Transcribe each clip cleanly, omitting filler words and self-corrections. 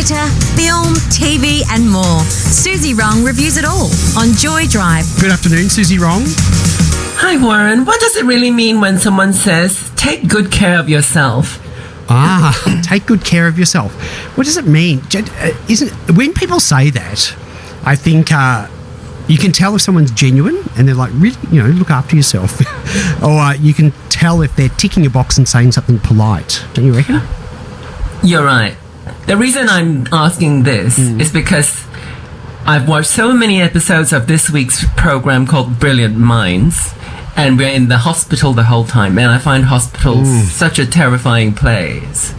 theatre, film, TV and more. Suzy Rong reviews it all on Joy Drive. Good afternoon, Suzy Rong. Hi, Warren. What does it really mean when someone says, take good care of yourself? Take good care of yourself. What does it mean? When people say that, I think you can tell if someone's genuine and they're like, really, look after yourself. Or you can tell if they're ticking a box and saying something polite. Don't you reckon? You're right. The reason I'm asking this is because I've watched so many episodes of this week's program called Brilliant Minds, and we're in the hospital the whole time, and I find hospitals such a terrifying place.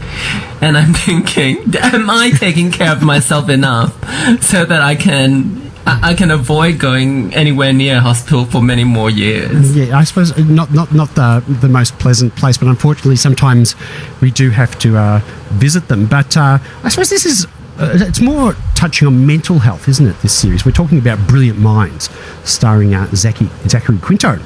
And I'm thinking, am I taking care of myself enough so that I can avoid going anywhere near a hospital for many more years? Yeah, I suppose not the most pleasant place, but unfortunately sometimes we do have to visit them. But I suppose this is it's more touching on mental health, isn't it, this series? We're talking about Brilliant Minds, starring Zachary Quinto.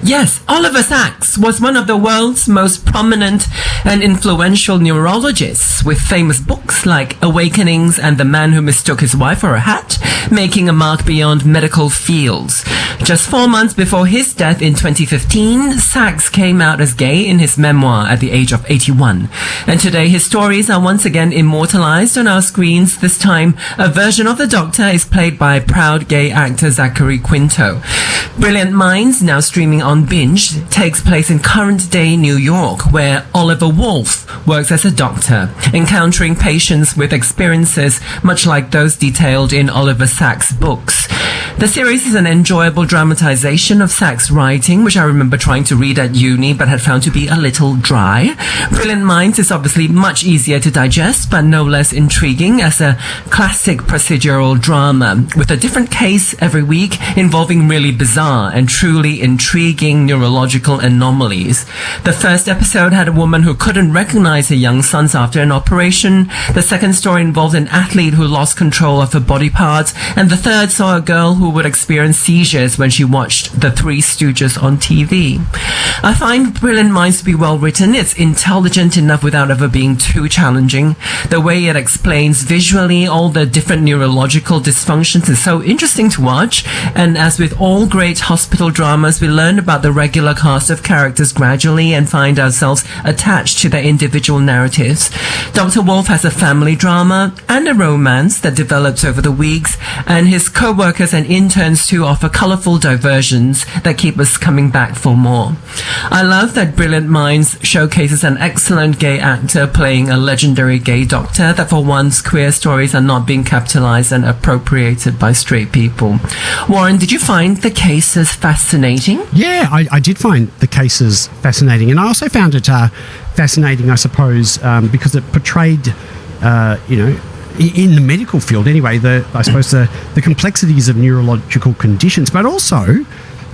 Yes, Oliver Sacks was one of the world's most prominent and influential neurologists, with famous books like Awakenings and The Man Who Mistook His Wife for a Hat, making a mark beyond medical fields. Just 4 months before his death in 2015, Sacks came out as gay in his memoir at the age of 81. And today his stories are once again immortalized on our screens. This time, a version of the Doctor is played by proud gay actor Zachary Quinto. Brilliant Minds, now streaming on Binge, takes place in current-day New York, where Oliver Wolf works as a doctor, encountering patients with experiences much like those detailed in Oliver Sacks' books. The series is an enjoyable dramatization of Sacks' writing, which I remember trying to read at uni but had found to be a little dry. Brilliant Minds is obviously much easier to digest, but no less intriguing as a classic procedural drama, with a different case every week involving really bizarre and truly intriguing neurological anomalies. The first episode had a woman who couldn't recognize her young sons after an operation. The second story involved an athlete who lost control of her body parts. And the third saw a girl who would experience seizures when she watched The Three Stooges on TV. I find Brilliant Minds to be well written. It's intelligent enough without ever being too challenging. The way it explains visually all the different neurological dysfunctions is so interesting to watch. And as with all great hospital dramas, we learn about the regular cast of characters gradually and find ourselves attached to their individual narratives. Dr. Wolf has a family drama and a romance that develops over the weeks, and his co-workers and interns too offer colourful diversions that keep us coming back for more. I love that Brilliant Minds showcases an excellent gay actor playing a legendary gay doctor, that for once queer stories are not being capitalised and appropriated by straight people. Warren, did you find the cases fascinating? Yeah, I did find the cases fascinating, and I also found it fascinating, I suppose, because it portrayed, in the medical field anyway, the complexities of neurological conditions, but also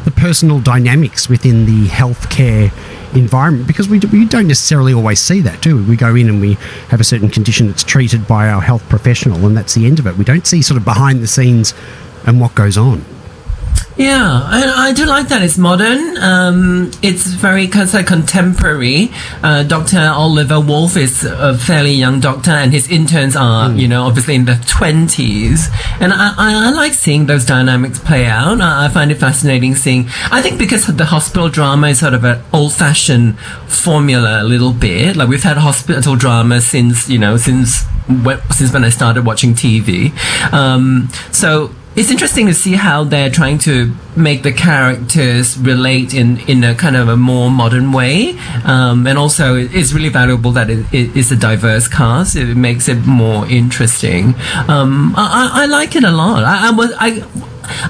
the personal dynamics within the healthcare environment, because we don't necessarily always see that, do we? We go in and we have a certain condition that's treated by our health professional, and that's the end of it. We don't see sort of behind the scenes and what goes on. Yeah, I do like that. It's modern. It's very contemporary. Dr. Oliver Wolf is a fairly young doctor, and his interns are, obviously in the 20s. And I like seeing those dynamics play out. I find it fascinating seeing. I think because the hospital drama is sort of an old-fashioned formula a little bit. Like, we've had hospital drama since when I started watching TV. So it's interesting to see how they're trying to make the characters relate in a kind of a more modern way. And also, it's really valuable that it is a diverse cast. It makes it more interesting. I like it a lot.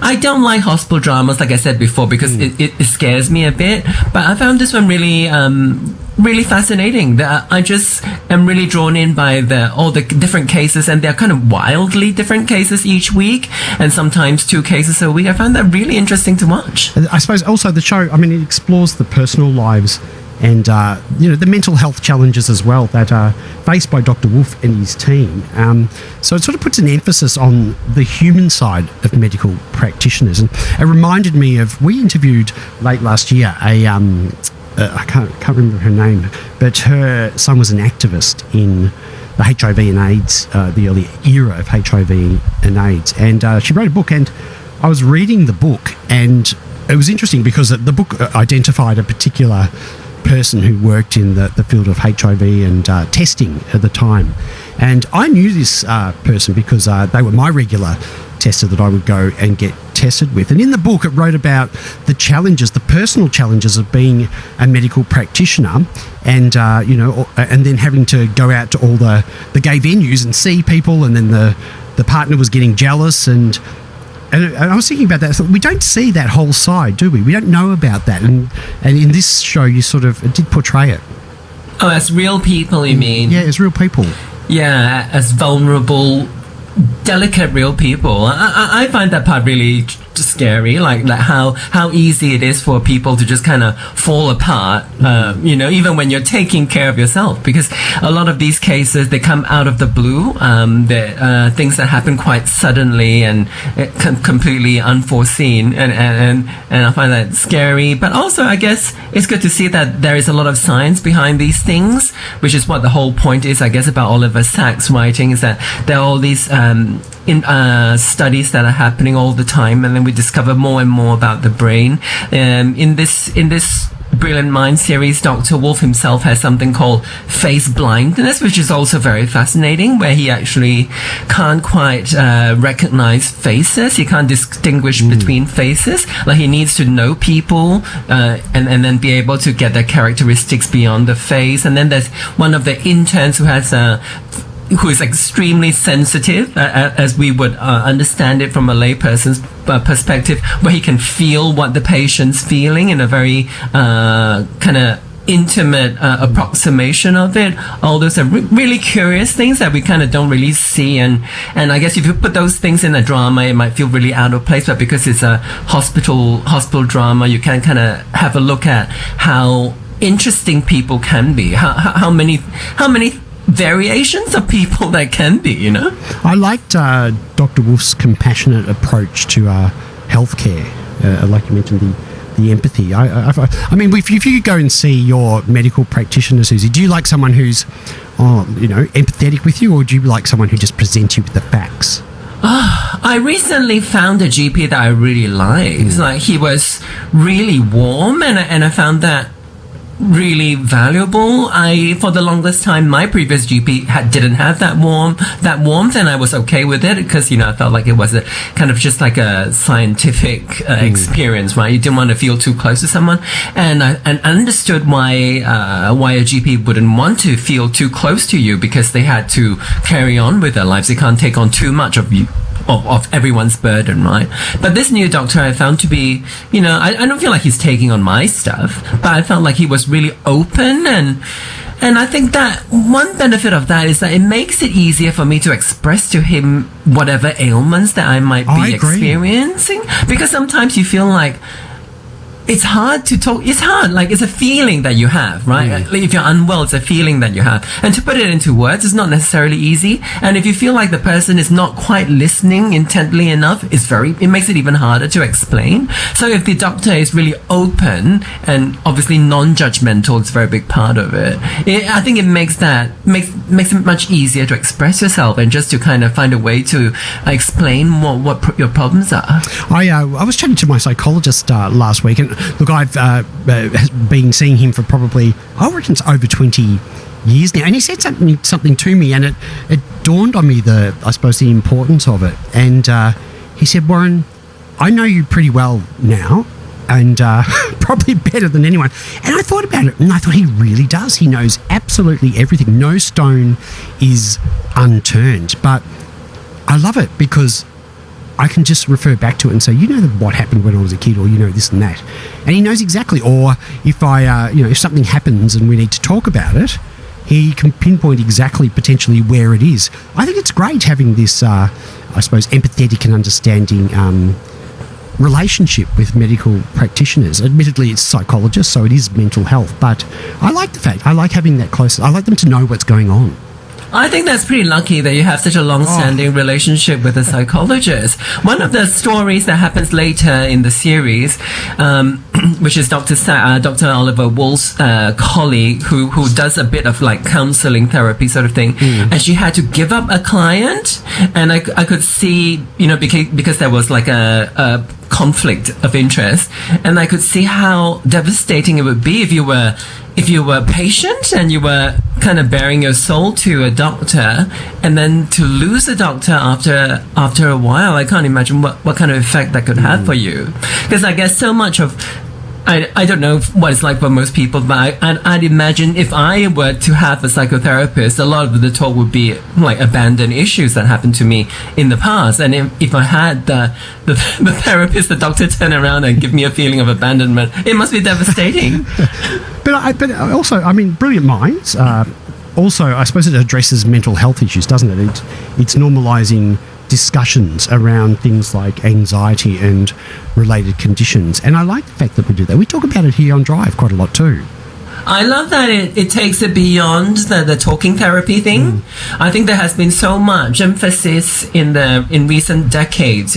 I don't like hospital dramas, like I said before, because it scares me a bit. But I found this one really fascinating. I just am really drawn in by all the different cases, and they're kind of wildly different cases each week, and sometimes 2 cases a week. I found that really interesting to watch. I suppose also the show, it explores the personal lives and the mental health challenges as well that are faced by Dr. Wolf and his team. So it sort of puts an emphasis on the human side of medical practitioners, and it reminded me of, we interviewed late last year I can't remember her name, but her son was an activist in the HIV and AIDS, the early era of HIV and AIDS. And she wrote a book, and I was reading the book, and it was interesting because the book identified a particular person who worked in the field of HIV and testing at the time. And I knew this person because they were my regular tester that I would go and get tested with. And in the book, it wrote about the challenges, the personal challenges of being a medical practitioner, and and then having to go out to all the gay venues and see people, and then the partner was getting jealous, and I was thinking about that. I thought, we don't see that whole side, do we? We don't know about that, and in this show, you sort of did portray it. Oh, as real people, you mean? Yeah, as real people. Yeah, as vulnerable, delicate real people. I find that part really scary, like how easy it is for people to just kind of fall apart, even when you're taking care of yourself, because a lot of these cases, they come out of the blue. They're things that happen quite suddenly and completely unforeseen, and I find that scary. But also, I guess it's good to see that there is a lot of science behind these things, which is what the whole point is, I guess, about Oliver Sacks' writing, is that there are all these studies that are happening all the time, and then we discover more and more about the brain. In this Brilliant Mind series, Dr. Wolf himself has something called face blindness, which is also very fascinating, where he actually can't quite recognize faces. He can't distinguish between faces. Like, he needs to know people and then be able to get their characteristics beyond the face. And then there's one of the interns who is extremely sensitive, as we would understand it from a layperson's perspective, where he can feel what the patient's feeling in a very kind of intimate approximation of it. All those are really curious things that we kind of don't really see, and I guess if you put those things in a drama, it might feel really out of place, but because it's a hospital drama, you can kind of have a look at how interesting people can be, how many variations of people there can be, you know? I liked Dr. Wolf's compassionate approach to healthcare. Like you mentioned, the empathy. I mean, if you go and see your medical practitioner, Suzy, do you like someone who's, empathetic with you, or do you like someone who just presents you with the facts? I recently found a GP that I really liked. Like, he was really warm, and I found that really valuable. For the longest time, my previous GP didn't have that warmth, and I was okay with it because, I felt like it was a kind of just like a scientific experience, right? You didn't want to feel too close to someone, and I understood why a GP wouldn't want to feel too close to you, because they had to carry on with their lives. They can't take on too much of you. Of everyone's burden, right? But this new doctor I found to be, I don't feel like he's taking on my stuff, but I felt like he was really open, and I think that one benefit of that is that it makes it easier for me to express to him whatever ailments that I might be experiencing, because sometimes you feel like it's hard to talk. It's hard. Like, it's a feeling that you have, right? Like, if you're unwell, it's a feeling that you have. And to put it into words is not necessarily easy. And if you feel like the person is not quite listening intently enough, it makes it even harder to explain. So if the doctor is really open and obviously non-judgmental, it's a very big part of it. I think it makes it much easier to express yourself and just to kind of find a way to explain what your problems are. I was chatting to my psychologist last week, and look, I've been seeing him for probably, I reckon it's over 20 years now, and he said something to me, and it dawned on me the importance of it. And he said, "Warren, I know you pretty well now, and probably better than anyone." And I thought about it, and I thought, he really does. He knows absolutely everything. No stone is unturned. But I love it because I can just refer back to it and say, what happened when I was a kid, or this and that, and he knows exactly. Or if if something happens and we need to talk about it, he can pinpoint exactly potentially where it is. I think it's great having this, empathetic and understanding relationship with medical practitioners. Admittedly, it's psychologists, so it is mental health, but I like the fact, I like having that close. I like them to know what's going on. I think that's pretty lucky that you have such a long-standing relationship with a psychologist. One of the stories that happens later in the series, which is Dr. Oliver Wool's colleague who does a bit of like counseling therapy sort of thing, and she had to give up a client, and I could see, because there was like a conflict of interest, and I could see how devastating it would be if you were patient and you were kind of bearing your soul to a doctor, and then to lose a doctor after a while. I can't imagine what kind of effect that could have for you, because I guess so much of I don't know what it's like for most people, but I'd imagine if I were to have a psychotherapist, a lot of the talk would be like abandoned issues that happened to me in the past. And if I had the therapist, the doctor turn around and give me a feeling of abandonment, it must be devastating. But also, I mean, brilliant minds. Also, I suppose it addresses mental health issues, doesn't it? It's normalising discussions around things like anxiety and related conditions. And I like the fact that we do that. We talk about it here on Drive quite a lot too. I love that it takes it beyond the talking therapy thing. I think there has been so much emphasis in recent decades,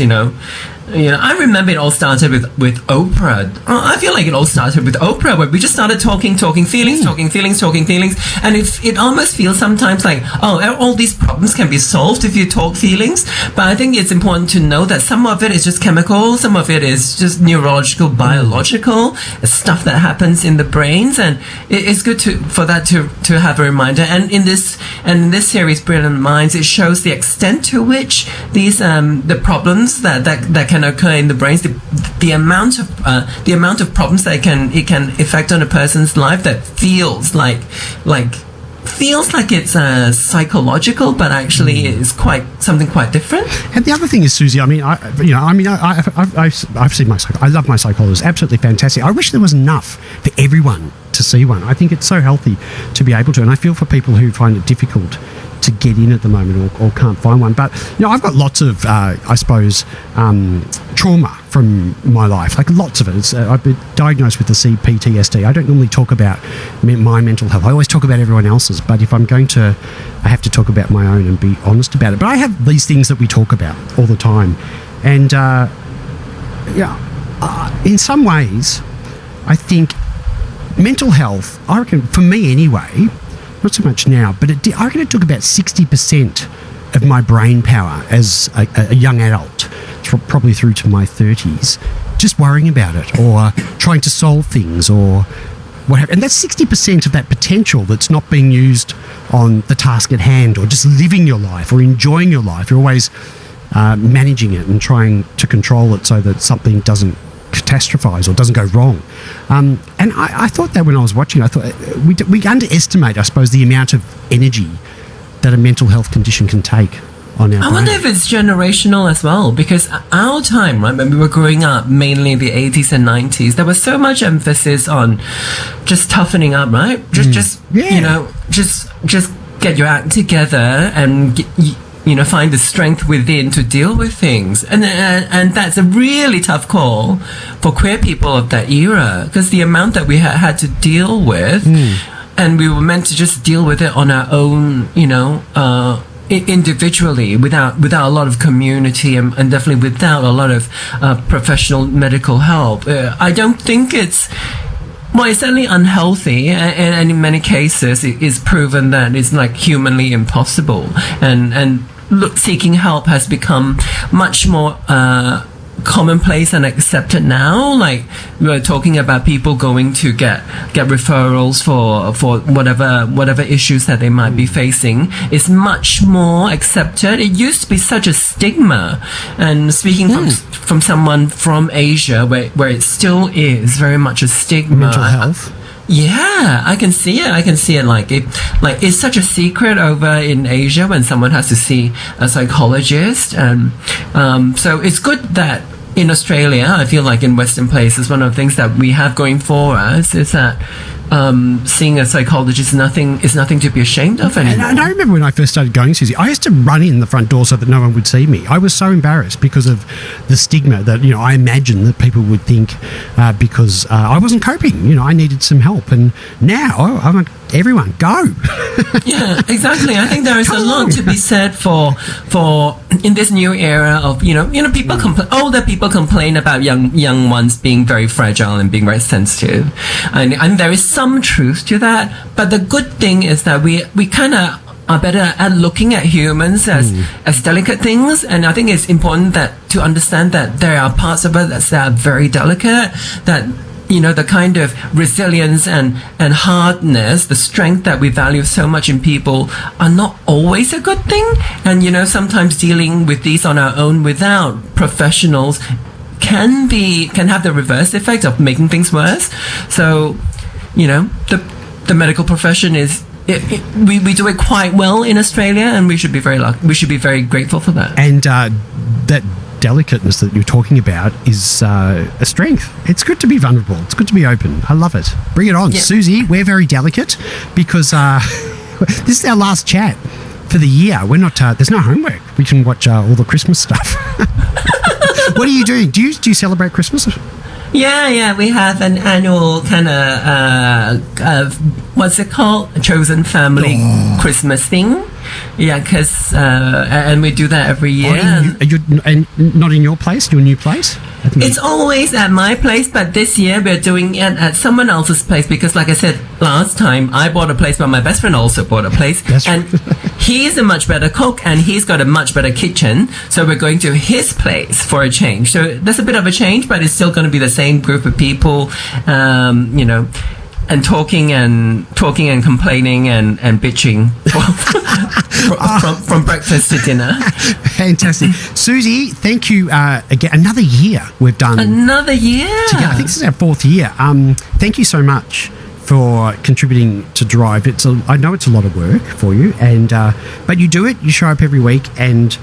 I remember it all started with Oprah. I feel like it all started with Oprah, where we just started talking feelings, and it almost feels sometimes like, all these problems can be solved if you talk feelings. But I think it's important to know that some of it is just chemical, some of it is just neurological, biological stuff that happens in the brains, and it's good for that to have a reminder. And in this series, Brilliant Minds, it shows the extent to which these the problems that can occur in the brains, the amount of problems that it can affect on a person's life that feels like it's psychological, but actually is something quite different. And the other thing is, Suzy, I've seen I love my psychologist, absolutely fantastic. I wish there was enough for everyone to see one. I think it's so healthy to be able to, and I feel for people who find it difficult to get in at the moment or can't find one. But I've got lots of trauma from my life, like lots of it. I've been diagnosed with the CPTSD. I don't normally talk about my mental health. I always talk about everyone else's, but if I'm going to, I have to talk about my own and be honest about it. But I have these things that we talk about all the time, and in some ways I think mental health, I reckon, for me anyway, not so much now, but I reckon it took about 60% of my brain power as a young adult, probably through to my 30s, just worrying about it or trying to solve things or what have. And that's 60% of that potential that's not being used on the task at hand or just living your life or enjoying your life. You're always managing it and trying to control it so that something doesn't catastrophize or doesn't go wrong. And I thought that when I was watching, I thought we underestimate, I suppose, the amount of energy that a mental health condition can take on our brain. I wonder if it's generational as well, because our time, right, when we were growing up, mainly in the 80s and 90s, there was so much emphasis on just toughening up, right? Just get your act together and find the strength within to deal with things, and that's a really tough call for queer people of that era, because the amount that we had to deal with, and we were meant to just deal with it on our own, individually, without a lot of community, and definitely without a lot of professional medical help. I don't think it's. Well, it's certainly unhealthy, and in many cases, it is proven that it's like humanly impossible. And seeking help has become much more commonplace and accepted now. Like, we're talking about people going to get referrals for whatever issues that they might be facing. It's much more accepted. It used to be such a stigma, and speaking from someone from Asia, where it still is very much a stigma. Mental health. Yeah, I can see it. Like it's such a secret over in Asia when someone has to see a psychologist, and so it's good that in Australia, I feel like in Western places, one of the things that we have going for us is that seeing a psychologist is nothing to be ashamed of anymore. And I remember when I first started going, Suzy, I used to run in the front door so that no one would see me. I was so embarrassed because of the stigma that, I imagined that people would think because I wasn't coping. I needed some help. And now I'm like, everyone, go. Yeah, exactly. I think there is a lot to be said for in this new era of people older people complain about young ones being very fragile and being very sensitive, and there is some truth to that. But the good thing is that we kind of are better at looking at humans as delicate things, and I think it's important to understand that there are parts of us that are very delicate, that the kind of resilience and hardness, the strength that we value so much in people are not always a good thing. And, sometimes dealing with these on our own without professionals can have the reverse effect of making things worse. So, the medical profession is, we do it quite well in Australia, and we should be very grateful for that. And that delicateness that you're talking about is a strength. It's good to be vulnerable. It's good to be open. I love it. Bring it on. Yeah. Suzy, we're very delicate because this is our last chat for the year. We're not, there's no homework. We can watch all the Christmas stuff. What are you doing? Do you celebrate Christmas? Yeah, we have an annual kind of what's it called? A chosen family Christmas thing. Yeah, because and we do that every year. And not in your place, your new place? It's always at my place, but this year we're doing it at someone else's place because, like I said last time, I bought a place, but my best friend also bought a place. That's and he's a much better cook, and he's got a much better kitchen, so we're going to his place for a change. So there's a bit of a change, but it's still going to be the same group of people, and talking and complaining and bitching from breakfast to dinner. Fantastic. Suzy, thank you again. Another year we've done. Another year? Together. I think this is our 4th year. Thank you so much for contributing to Drive. I know it's a lot of work for you, but you do it. You show up every week, and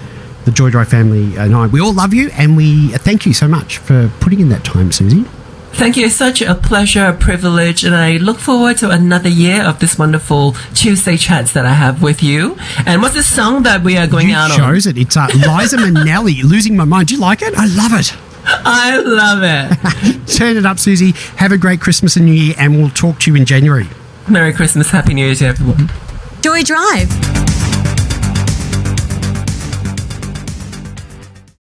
the Joy Drive family and I, we all love you, and we thank you so much for putting in that time, Suzy. Thank you. It's such a pleasure, a privilege, and I look forward to another year of this wonderful Tuesday chats that I have with you. And what's the song that we are going out on? You chose it. It's Liza Minnelli, Losing My Mind. Do you like it? I love it. I love it. Turn it up, Suzy. Have a great Christmas and New Year, and we'll talk to you in January. Merry Christmas. Happy New Year to everyone. Joy Drive